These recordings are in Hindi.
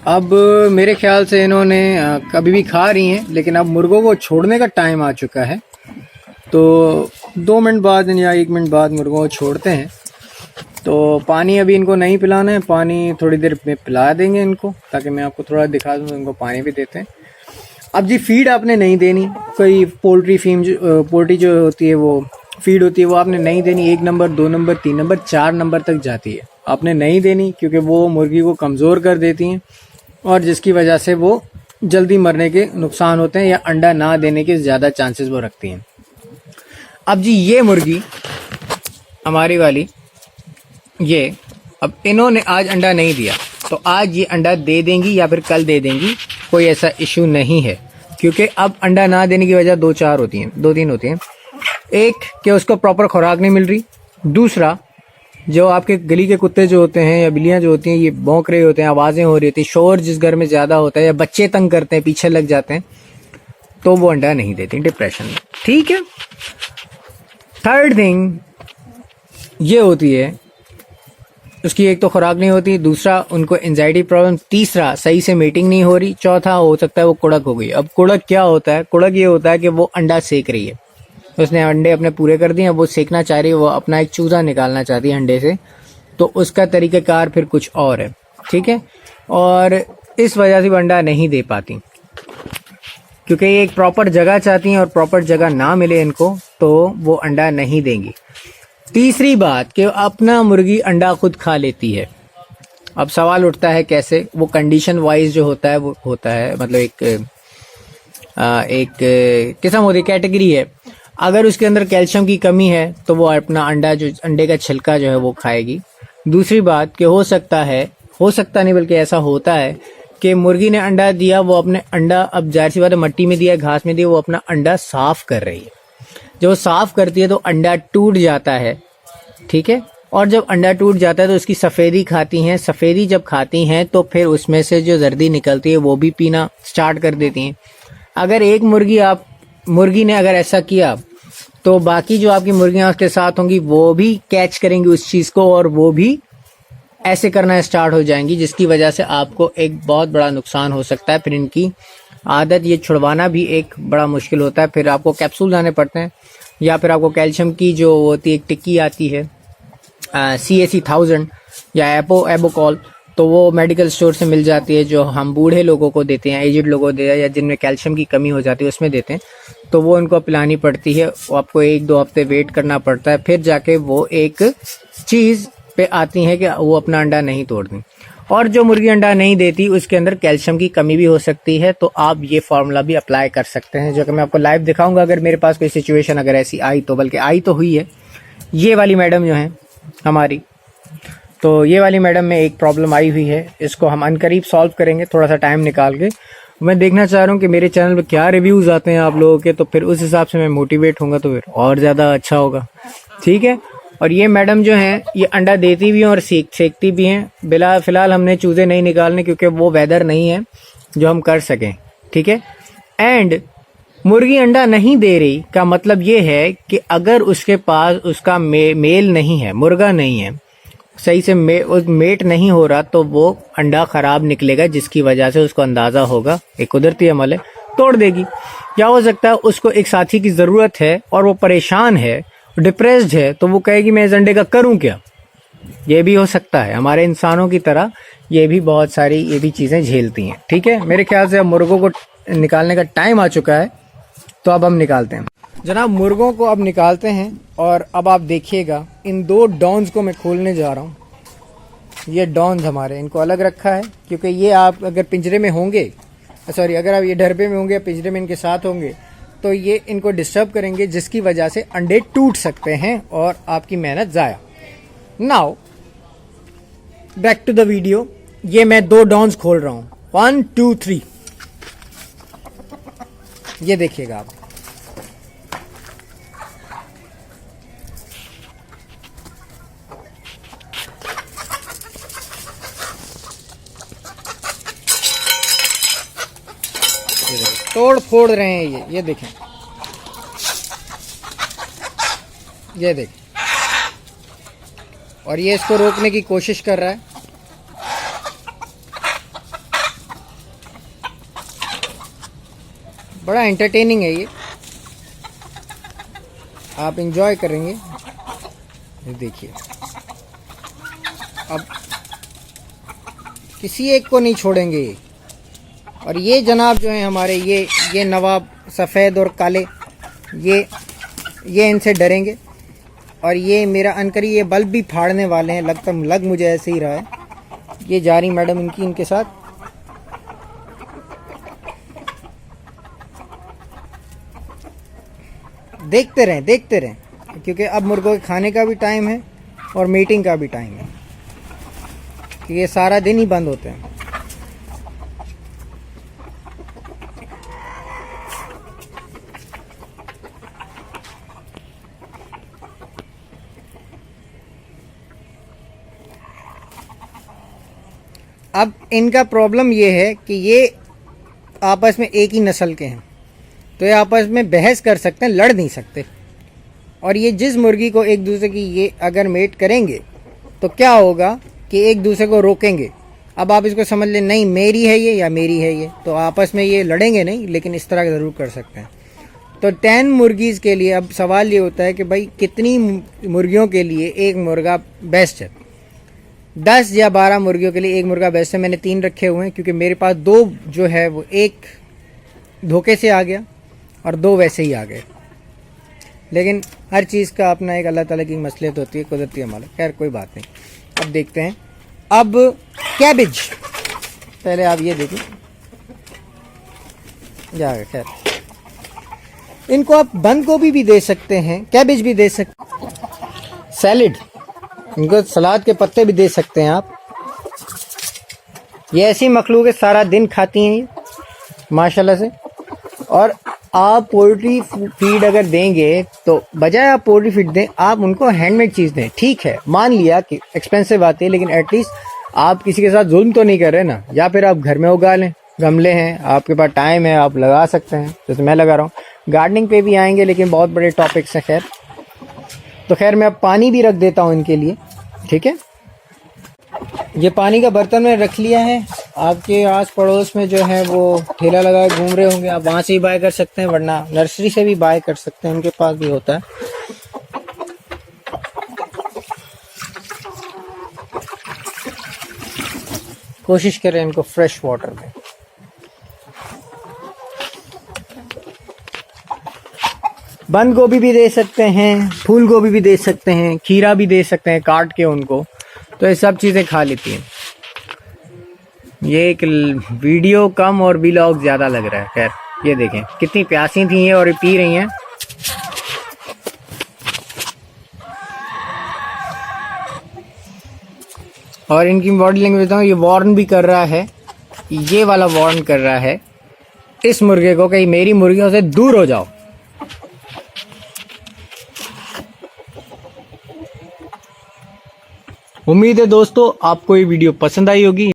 अब मेरे ख्याल से इन्होंने कभी भी खा रही हैं, लेकिन अब मुर्गों को छोड़ने का टाइम आ चुका है। तो 2 मिनट बाद या 1 मिनट बाद मुर्गों को छोड़ते हैं। तो पानी अभी इनको नहीं पिलाना है, पानी थोड़ी देर में पिला देंगे इनको, ताकि मैं आपको थोड़ा दिखा दूँ। इनको पानी भी देते हैं। अब जी फीड आपने नहीं देनी, कोई पोल्ट्री जो होती है वो फीड होती है, वो आपने नहीं देनी। 1 नंबर 2 नंबर 3 नंबर 4 नंबर तक जाती है, आपने नहीं देनी, क्योंकि वो मुर्गी को कमज़ोर कर देती हैं और जिसकी वजह से वो जल्दी मरने के नुकसान होते हैं या अंडा ना देने के ज़्यादा चांसेस वो रखती हैं। अब जी ये मुर्गी हमारी वाली, ये अब इन्होंने आज अंडा नहीं दिया, तो आज ये अंडा दे देंगी या फिर कल दे देंगी, कोई ऐसा इशू नहीं है। क्योंकि अब अंडा ना देने की वजह 2-4 होती हैं, 2-3 होती हैं। एक कि उसको प्रॉपर खुराक नहीं मिल रही, दूसरा जो आपके गली के कुत्ते जो होते हैं या बिल्लियां जो होती हैं, ये भौंक रहे होते हैं, आवाज़ें हो रही होती हैं, शोर जिस घर में ज़्यादा होता है या बच्चे तंग करते हैं, पीछे लग जाते हैं, तो वो अंडा नहीं देती डिप्रेशन में। ठीक है। थर्ड थिंग ये होती है, उसकी एक तो खुराक नहीं होती, दूसरा उनको एंजाइटी प्रॉब्लम, तीसरा सही से मीटिंग नहीं हो रही, चौथा हो सकता है वो कुड़क हो गई। अब कुड़क क्या होता है? कुड़क ये होता है कि वो अंडा सेक रही है, उसने अंडे अपने पूरे कर दिए, वो सेकना चाह रही है, वो अपना एक चूजा निकालना चाहती है अंडे से, तो उसका तरीक़ाकार फिर कुछ और है। ठीक है। और इस वजह से वो अंडा नहीं दे पाती, क्योंकि ये एक प्रॉपर जगह चाहती हैं और प्रॉपर जगह ना मिले इनको तो वो अंडा नहीं देंगी। तीसरी बात कि अपना मुर्गी अंडा खुद खा लेती है। अब सवाल उठता है कैसे? वो कंडीशन वाइज जो होता है वो होता है, मतलब एक किस्म होती है, कैटेगरी है। अगर उसके अंदर कैल्शियम की कमी है तो वो अपना अंडे का छिलका जो है वो खाएगी। दूसरी बात कि हो सकता नहीं बल्कि ऐसा होता है कि मुर्गी ने अंडा दिया, वो अपने अंडा, अब जाहिर सी बात है मट्टी में दिया, घास में दिया, वो अपना अंडा साफ कर रही है। जब वो साफ करती है तो अंडा टूट जाता है। ठीक है। और जब अंडा टूट जाता है तो उसकी सफ़ेदी खाती हैं। सफ़ेदी जब खाती हैं तो फिर उसमें से जो जर्दी निकलती है वो भी पीना स्टार्ट कर देती हैं। अगर एक मुर्गी ने अगर ऐसा किया तो बाकी जो आपकी मुर्गियां उसके साथ होंगी वो भी कैच करेंगी उस चीज़ को और वो भी ऐसे करना स्टार्ट हो जाएंगी, जिसकी वजह से आपको एक बहुत बड़ा नुकसान हो सकता है। फिर इनकी आदत ये छुड़वाना भी एक बड़ा मुश्किल होता है। फिर आपको कैप्सूल लाने पड़ते हैं या फिर आपको कैल्शियम की जो होती है एक टिक्की आती है CAC 1000 या एबोकॉल, तो वो मेडिकल स्टोर से मिल जाती है, जो हम बूढ़े लोगों को देते हैं, एजिड लोगों को देते हैं या जिनमें कैल्शियम की कमी हो जाती है उसमें देते हैं। तो वो उनको पिलानी पड़ती है। वो आपको 1-2 हफ्ते वेट करना पड़ता है, फिर जाके वो एक चीज़ पे आती हैं कि वो अपना अंडा नहीं तोड़ती। और जो मुर्गी अंडा नहीं देती उसके अंदर कैल्शियम की कमी भी हो सकती है, तो आप ये फार्मूला भी अप्लाई कर सकते हैं, जो कि मैं आपको लाइव दिखाऊंगा अगर मेरे पास कोई सिचुएशन अगर ऐसी आई तो, बल्कि आई तो हुई है। ये वाली मैडम जो है हमारी, तो ये वाली मैडम में एक प्रॉब्लम आई हुई है, इसको हम अनकरीब सॉल्व करेंगे थोड़ा सा टाइम निकाल के। मैं देखना चाह रहा हूँ कि मेरे चैनल पे क्या रिव्यूज़ आते हैं आप लोगों के, तो फिर उस हिसाब से मैं मोटिवेट होऊंगा तो फिर और ज़्यादा अच्छा होगा। ठीक है। और ये मैडम जो हैं ये अंडा देती भी हैं और सेकती भी हैं। फिलहाल हमने चूज़े नहीं निकालने क्योंकि वो वेदर नहीं है जो हम कर सकें। ठीक है। एंड मुर्गी अंडा नहीं दे रही का मतलब ये है कि अगर उसके पास उसका मेल नहीं है, मुर्गा नहीं है, सही से मेट नहीं हो रहा, तो वो अंडा खराब निकलेगा, जिसकी वजह से उसको अंदाज़ा होगा, एक कुदरती अमल है, तोड़ देगी। क्या हो सकता है उसको एक साथी की ज़रूरत है और वो परेशान है, डिप्रेस्ड है, तो वो कहेगी मैं इस अंडे का करूं क्या। ये भी हो सकता है। हमारे इंसानों की तरह ये भी बहुत सारी ये भी चीज़ें झेलती हैं। ठीक है। मेरे ख्याल से अब मुर्गों को निकालने का टाइम आ चुका है, तो अब हम निकालते हैं जनाब। मुर्गों को अब निकालते हैं और अब आप देखिएगा इन 2 डॉन्स को मैं खोलने जा रहा हूँ। ये डॉन्स हमारे, इनको अलग रखा है क्योंकि ये आप अगर पिंजरे में होंगे, अगर आप ये डरबे में होंगे, पिंजरे में इनके साथ होंगे, तो ये इनको डिस्टर्ब करेंगे, जिसकी वजह से अंडे टूट सकते हैं और आपकी मेहनत ज़ाया। Now back to the video. ये मैं 2 डॉन्स खोल रहा हूँ, 1 2 3। ये देखिएगा आप, तोड़ फोड़ रहे हैं ये देखें, ये देखें। और ये इसको रोकने की कोशिश कर रहा है। बड़ा एंटरटेनिंग है ये, आप इंजॉय करेंगे। ये देखिए, अब किसी एक को नहीं छोड़ेंगे। और ये जनाब जो है हमारे, ये नवाब सफ़ेद और काले, ये इनसे डरेंगे। और ये मेरा अनकरी ये बल्ब भी फाड़ने वाले हैं, लग मुझे ऐसे ही रहा है। ये जा रही मैडम इनके साथ। देखते रहें क्योंकि अब मुर्गों के खाने का भी टाइम है और मीटिंग का भी टाइम है, कि ये सारा दिन ही बंद होते हैं। अब इनका प्रॉब्लम ये है कि ये आपस में एक ही नस्ल के हैं, तो ये आपस में बहस कर सकते हैं, लड़ नहीं सकते। और ये जिस मुर्गी को एक दूसरे की ये अगर मेट करेंगे तो क्या होगा कि एक दूसरे को रोकेंगे। अब आप इसको समझ लें, नहीं मेरी है ये या मेरी है ये, तो आपस में ये लड़ेंगे नहीं, लेकिन इस तरह ज़रूर कर सकते हैं। तो 10 मुर्गीज़ के लिए अब सवाल ये होता है कि भाई कितनी मुर्गियों के लिए एक मुर्गा बेस्ट है। 10 या 12 मुर्गियों के लिए एक मुर्गा बेस्ट है। मैंने 3 रखे हुए हैं क्योंकि मेरे पास 2 जो है वो एक धोखे से आ गया और 2 वैसे ही आ गए। लेकिन हर चीज़ का अपना एक अल्लाह ताला की मसलियत होती है, कुदरती अमल है। खैर कोई बात नहीं, अब देखते हैं। अब कैबिज, पहले आप ये देखिए जाएगा। खैर इनको आप बंद गोभी भी दे सकते हैं, कैबिज भी दे सकते, सैलिड, इनको सलाद के पत्ते भी दे सकते हैं आप। ये ऐसी मखलूक सारा दिन खाती हैं ये माशाल्लाह से। और आप पोल्ट्री फीड अगर देंगे तो बजाय आप पोल्ट्री फीड दें, आप उनको हैंडमेड चीज़ दें। ठीक है, मान लिया कि एक्सपेंसिव आती है, लेकिन एटलीस्ट आप किसी के साथ जुल्म तो नहीं कर रहे ना। या फिर आप घर में उगा लें, गमले हैं आपके पास, टाइम है, आप लगा सकते हैं, जैसे मैं लगा रहा हूँ। गार्डनिंग पे भी आएंगे, लेकिन बहुत बड़े टॉपिक्स हैं। खैर तो खैर मैं अब पानी भी रख देता हूँ इनके लिए, ठीक है। ये पानी का बर्तन में रख लिया है। आपके आस पड़ोस में जो है वो ठेला लगा घूम रहे होंगे, आप वहाँ से ही बाय कर सकते हैं, वरना नर्सरी से भी बाय कर सकते हैं, उनके पास भी होता है। कोशिश करें इनको फ्रेश वाटर में। बंद गोभी भी दे सकते हैं, फूल गोभी भी दे सकते हैं, खीरा भी दे सकते हैं काट के उनको, तो ये सब चीज़ें खा लेती हैं। ये एक वीडियो कम और व्लॉग ज़्यादा लग रहा है। खैर ये देखें कितनी प्यासी थी ये, और ये पी रही हैं। और इनकी बॉडी लैंग्वेज बताऊँ, ये वार्न भी कर रहा है, ये वाला वार्न कर रहा है इस मुर्गे को कि मेरी मुर्गियों से दूर हो जाओ। उम्मीद है दोस्तों आपको ये वीडियो पसंद आई होगी।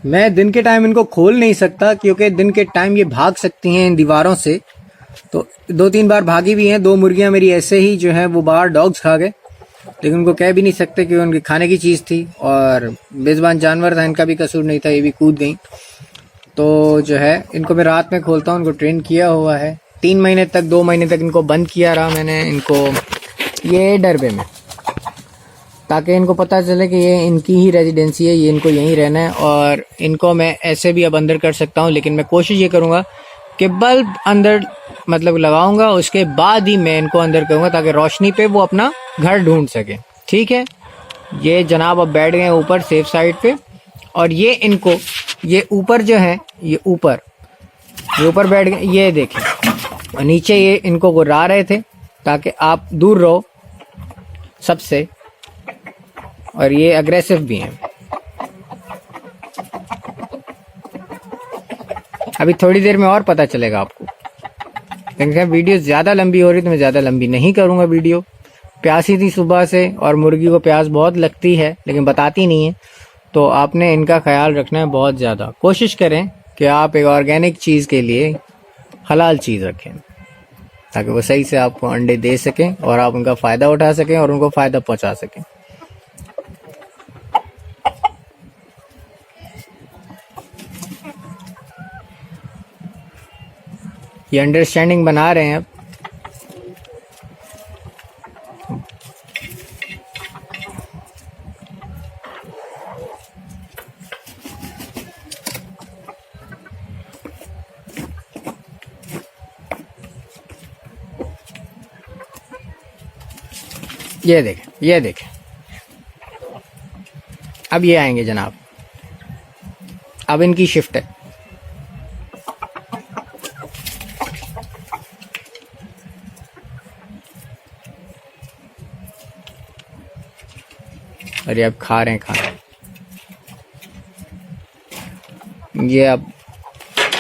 मैं दिन के टाइम इनको खोल नहीं सकता क्योंकि दिन के टाइम ये भाग सकती हैं इन दीवारों से, तो 2-3 बार भागी भी हैं। 2 मुर्गियां मेरी ऐसे ही जो है वो बाहर डॉग्स खा गए, लेकिन उनको कह भी नहीं सकते कि उनके खाने की चीज़ थी और बेज़ुबान जानवर था, इनका भी कसूर नहीं था, ये भी कूद गई। तो जो है इनको मैं रात में खोलता हूँ, इनको ट्रेन किया हुआ है। 3 महीने तक 2 महीने तक इनको बंद किया रहा मैंने इनको ये डरबे में, ताकि इनको पता चले कि ये इनकी ही रेजिडेंसी है, ये इनको यहीं रहना है। और इनको मैं ऐसे भी अब अंदर कर सकता हूँ, लेकिन मैं कोशिश ये करूँगा कि बल्ब अंदर मतलब लगाऊंगा, उसके बाद ही मैं इनको अंदर करूँगा, ताकि रोशनी पे वो अपना घर ढूंढ सके। ठीक है, ये जनाब अब बैठ गए ऊपर सेफ साइड पे, और ये इनको ये ऊपर जो है ये ऊपर बैठ गए, ये देखें। और नीचे ये इनको गुर्रा रहे थे ताकि आप दूर रहो सबसे, और ये अग्रेसिव भी हैं। अभी थोड़ी देर में और पता चलेगा आपको। लेकिन वीडियो ज़्यादा लंबी हो रही तो मैं ज़्यादा लंबी नहीं करूँगा वीडियो। प्यासी थी सुबह से, और मुर्गी को प्यास बहुत लगती है लेकिन बताती नहीं है, तो आपने इनका ख्याल रखना है बहुत ज़्यादा। कोशिश करें कि आप एक ऑर्गेनिक चीज़ के लिए हलाल चीज़ रखें, ताकि वो सही से आपको अंडे दे सकें और आप उनका फ़ायदा उठा सकें और उनको फ़ायदा पहुंचा सकें। ये अंडरस्टैंडिंग बना रहे हैं अब। ये देखें अब ये आएंगे जनाब, अब इनकी शिफ्ट है। अरे अब खा रहे हैं खाना।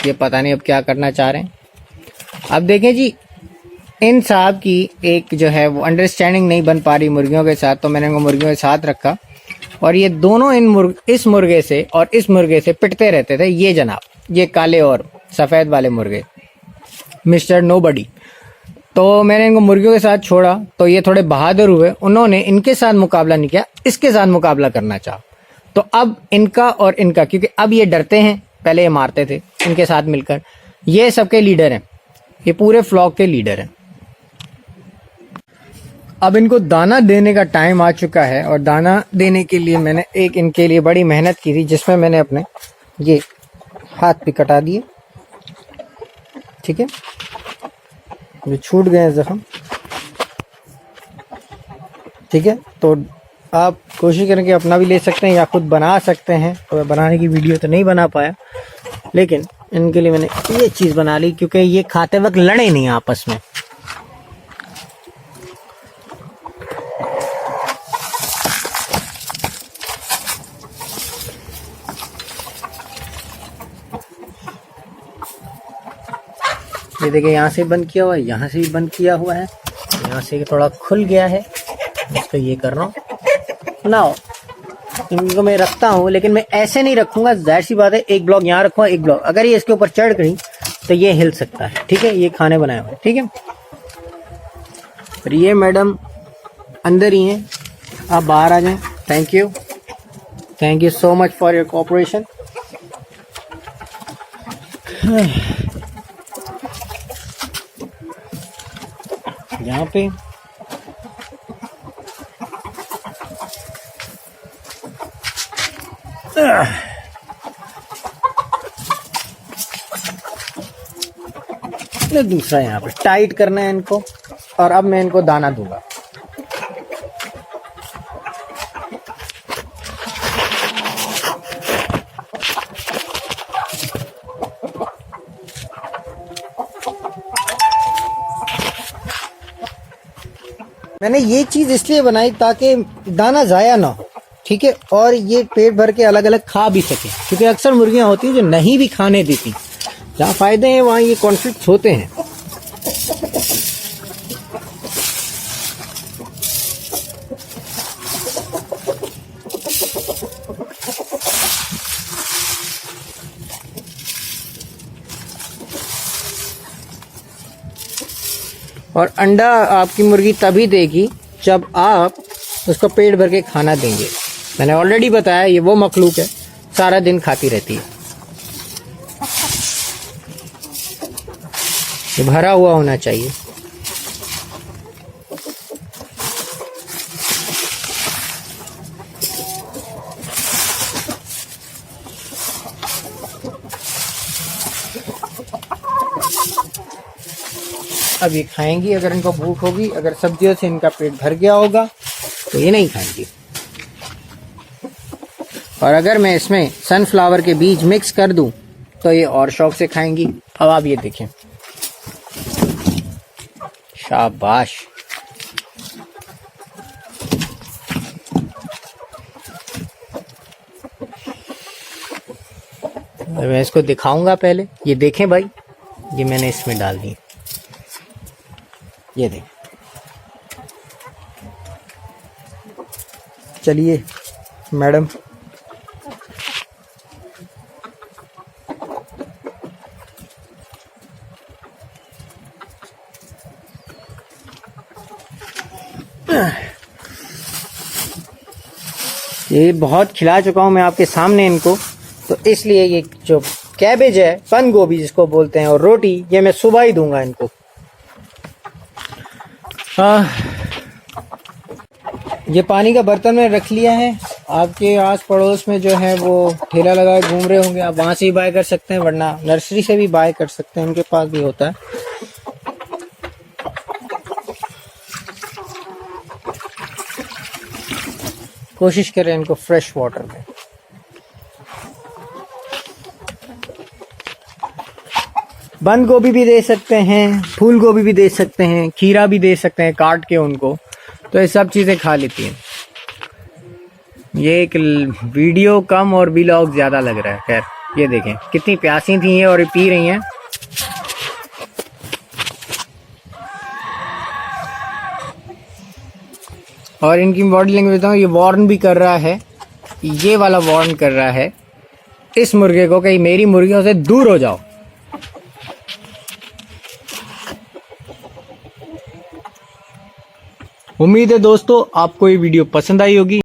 ये पता नहीं अब क्या करना चाह रहे हैं। अब देखें जी, इन साहब की एक जो है वो अंडरस्टैंडिंग नहीं बन पा रही मुर्गियों के साथ, तो मैंने इनको मुर्गियों के साथ रखा और ये दोनों इस मुर्गे से और इस मुर्गे से पिटते रहते थे। ये जनाब, ये काले और सफ़ेद वाले मुर्गे, मिस्टर नोबडी। तो मैंने इनको मुर्गियों के साथ छोड़ा तो ये थोड़े बहादुर हुए, उन्होंने इनके साथ मुकाबला नहीं किया, इसके साथ मुकाबला करना चाहा। तो अब इनका और इनका, क्योंकि अब ये डरते हैं, पहले ये मारते थे, इनके साथ मिलकर ये सबके लीडर हैं, ये पूरे फ्लॉक के लीडर हैं। अब इनको दाना देने का टाइम आ चुका है और दाना देने के लिए मैंने एक इनके लिए बड़ी मेहनत की थी, जिसमें मैंने अपने ये हाथ भी कटा दिए। ठीक है, ये छूट गए हैं जख्म। ठीक है, तो आप कोशिश करें कि अपना भी ले सकते हैं या खुद बना सकते हैं। तो बनाने की वीडियो तो नहीं बना पाया, लेकिन इनके लिए मैंने ये चीज़ बना ली, क्योंकि ये खाते वक्त लड़े नहीं आपस में। ये देखिए, यहाँ से बंद किया हुआ है, यहाँ से भी बंद किया हुआ है, यहाँ से थोड़ा खुल गया है। इसको ये कर रहा हूँ ना, इनको मैं रखता हूँ, लेकिन मैं ऐसे नहीं रखूंगा। जाहिर सी बात है, एक ब्लॉक यहाँ रखूंगा, एक ब्लॉक, अगर ये इसके ऊपर चढ़ गई तो ये हिल सकता है। ठीक है, ये खाने बनाए हुए। ठीक है, और ये मैडम अंदर ही हैं, आप बाहर आ जाएं। Thank you so much for your cooperation. यहाँ पे दूसरा यहाँ पे टाइट करना है इनको, और अब मैं इनको दाना दूंगा। मैंने ये चीज़ इसलिए बनाई ताकि दाना ज़ाया ना हो। ठीक है, और ये पेट भर के अलग अलग खा भी सके, क्योंकि अक्सर मुर्गियां होती हैं जो नहीं भी खाने देती। जहाँ फ़ायदे हैं वहाँ ये कॉन्फ्लिक्ट होते हैं। और अंडा आपकी मुर्गी तभी देगी जब आप उसको पेट भर के खाना देंगे। मैंने ऑलरेडी बताया, ये वो मखलूक है सारा दिन खाती रहती है। ये भरा हुआ होना चाहिए। अब ये खाएंगी अगर इनको भूख होगी, अगर सब्जियों से इनका पेट भर गया होगा तो ये नहीं खाएंगी। और अगर मैं इसमें सनफ्लावर के बीज मिक्स कर दूं तो ये और शौक से खाएंगी। अब आप ये देखें, शाबाश। मैं इसको दिखाऊंगा, पहले ये देखें भाई, ये मैंने इसमें डाल दी, ये देखें। चलिए मैडम, ये बहुत खिला चुका हूँ मैं आपके सामने इनको, तो इसलिए ये जो कैबेज है, बंद गोभी जिसको बोलते हैं, और रोटी, ये मैं सुबह ही दूंगा इनको। ये पानी का बर्तन में रख लिया है। आपके आस पड़ोस में जो है वो ठेला लगाए घूम रहे होंगे, आप वहां से ही बाय कर सकते हैं, वरना नर्सरी से भी बाय कर सकते हैं, उनके पास भी होता है। कोशिश करें इनको फ्रेश वाटर में। बंद गोभी भी दे सकते हैं, फूल गोभी भी दे सकते हैं, खीरा भी दे सकते हैं काट के उनको, तो ये सब चीज़ें खा लेती हैं। ये एक वीडियो कम और व्लॉग ज़्यादा लग रहा है। खैर ये देखें कितनी प्यासी थी ये, और ये पी रही हैं। और इनकी बॉडी लैंग्वेज बताऊँ, ये वार्न भी कर रहा है, ये वाला वार्न कर रहा है इस मुर्गे को कि मेरी मुर्गियों से दूर हो जाओ। उम्मीद है दोस्तों आपको ये वीडियो पसंद आई होगी।